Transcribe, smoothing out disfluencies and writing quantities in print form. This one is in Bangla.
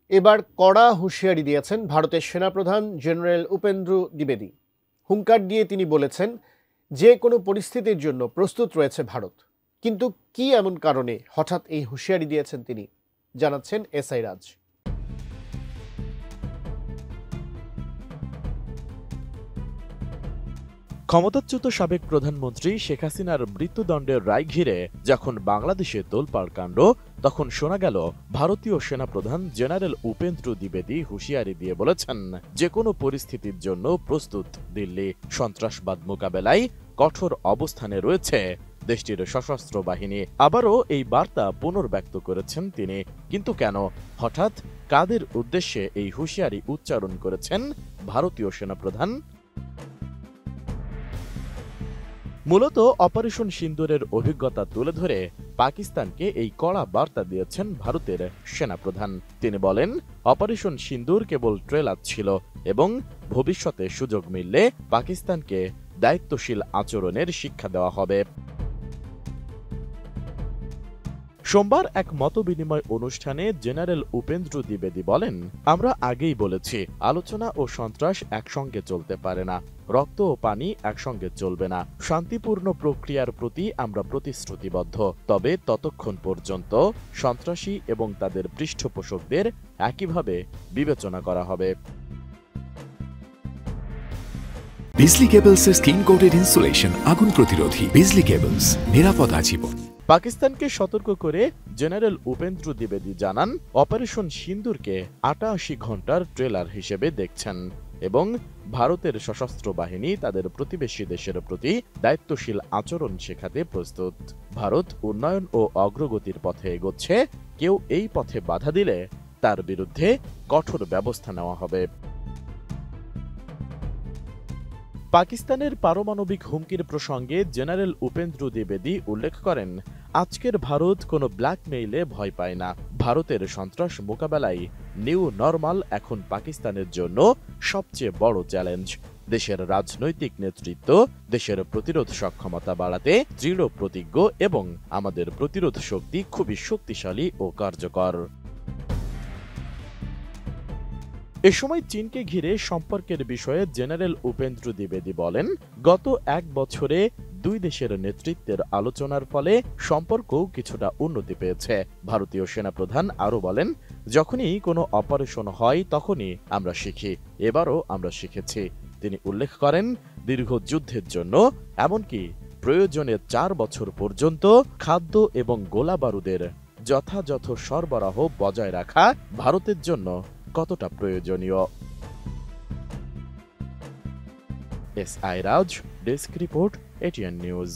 এবার কড়া হুঁশিয়ারি দিয়েছেন ভারতের সেনাপ্রধান জেনারেল উপেন্দ্র দ্বিবেদী। হুঙ্কার দিয়ে তিনি বলেছেন, যে কোনো পরিস্থিতির জন্য প্রস্তুত রয়েছে ভারত। কিন্তু কি এমন কারণে হঠাৎ এই হুঁশিয়ারি দিয়েছেন তিনি, জানাচ্ছেন এসআই রাজ। ক্ষমতাচ্যুত সাবেক প্রধানমন্ত্রী শেখ হাসিনার মৃত্যুদণ্ডের রায় ঘিরে যখন বাংলাদেশে তোলপাড় কাণ্ড, তখন শোনা গেল ভারতীয় সেনাপ্রধান জেনারেল উপেন্দ্র দ্বিবেদী হুঁশিয়ারি দিয়ে বলেছেন, যে কোনো পরিস্থিতির জন্য প্রস্তুত দিল্লি। সন্ত্রাসবাদ মোকাবেলায় কঠোর অবস্থানে রয়েছে দেশটির সশস্ত্র বাহিনী। আবারও এই বার্তা পুনর্ব্যক্ত করেছেন তিনি। কিন্তু কেন, হঠাৎ কাদের উদ্দেশ্যে এই হুঁশিয়ারি উচ্চারণ করেছেন ভারতীয় সেনাপ্রধান? মূলত অপারেশন সিন্দুরের অভিজ্ঞতা তুলে ধরে পাকিস্তানকে এই কড়া বার্তা দিয়েছেন ভারতের সেনাপ্রধান। তিনি বলেন, অপারেশন সিন্দুর কেবল ট্রেলার ছিল এবং ভবিষ্যতে সুযোগ মিললে পাকিস্তানকে দায়িত্বশীল আচরণের শিক্ষা দেওয়া হবে। সোমবার এক মতবিনিময় অনুষ্ঠানে জেনারেল উপেন্দ্র দ্বিবেদী বলেন, আমরা আগেই বলেছি, আলোচনা ও সন্ত্রাস একসঙ্গে চলতে পারে না, রক্ত ও পানি একসঙ্গে চলবে না। শান্তিপূর্ণ প্রক্রিয়ার প্রতি আমরা প্রতিশ্রুতিবদ্ধ, তবে ততক্ষণ পর্যন্ত সন্ত্রাসী এবং তাদের পৃষ্ঠপোষকদের একইভাবে বিবেচনা করা হবে। বিজলি কেবলসের স্কিন কোটেড ইনসুলেশন আগুন প্রতিরোধী। বিজলি কেবলস, নিরাপদ আজীবন। পাকিস্তানকে সতর্ক করে জেনারেল উপেন্দ্র দ্বিবেদী জানান, অপারেশন সিন্দুরকে ৮৮ ঘন্টার ট্রেলার হিসেবে দেখছেন এবং ভারতের সশস্ত্র বাহিনী তাদের প্রতিবেশী দেশের প্রতি দায়িত্বশীল আচরণ শেখাতে প্রস্তুত। ভারত উন্নয়ন ও অগ্রগতির পথে এগোচ্ছে, কেউ এই পথে বাধা দিলে তার বিরুদ্ধে কঠোর ব্যবস্থা নেওয়া হবে। পাকিস্তানের পারমাণবিক হুমকির প্রসঙ্গে জেনারেল উপেন্দ্র দ্বিবেদী উল্লেখ করেন, আজকের ভারত কোনো ব্ল্যাকমেইলে ভয় পায় না। ভারতের সন্ত্রাস মোকাবেলায় নিউ নরমাল এখন পাকিস্তানের জন্য সবচেয়ে বড় চ্যালেঞ্জ। দেশের রাজনৈতিক নেতৃত্ব দেশের প্রতিরোধ সক্ষমতা বাড়াতে দৃঢ় প্রতিজ্ঞ এবং আমাদের প্রতিরোধ শক্তি খুবই শক্তিশালী ও কার্যকর। এ সময় চীনকে ঘিরে সম্পর্কের বিষয়ে জেনারেল উপেন্দ্র দ্বিবেদী বলেন, গত এক বছরে দুই দেশের নেতৃত্বের আলোচনার ফলে সম্পর্কও কিছুটা উন্নতি পেয়েছে। ভারতীয় সেনাপ্রধান আরও বলেন, যখনই কোনো অপারেশন হয় তখনই আমরা শিখি, এবারও আমরা শিখেছি। তিনি উল্লেখ করেন, দীর্ঘ যুদ্ধের জন্য এমনকি প্রয়োজনে ৪ বছর পর্যন্ত খাদ্য এবং গোলা বারুদের যথাযথ সরবরাহ বজায় রাখা ভারতের জন্য কতটা প্রয়োজনীয়। এসআই রাজ, ডেস্ক রিপোর্ট, এটিএন নিউজ।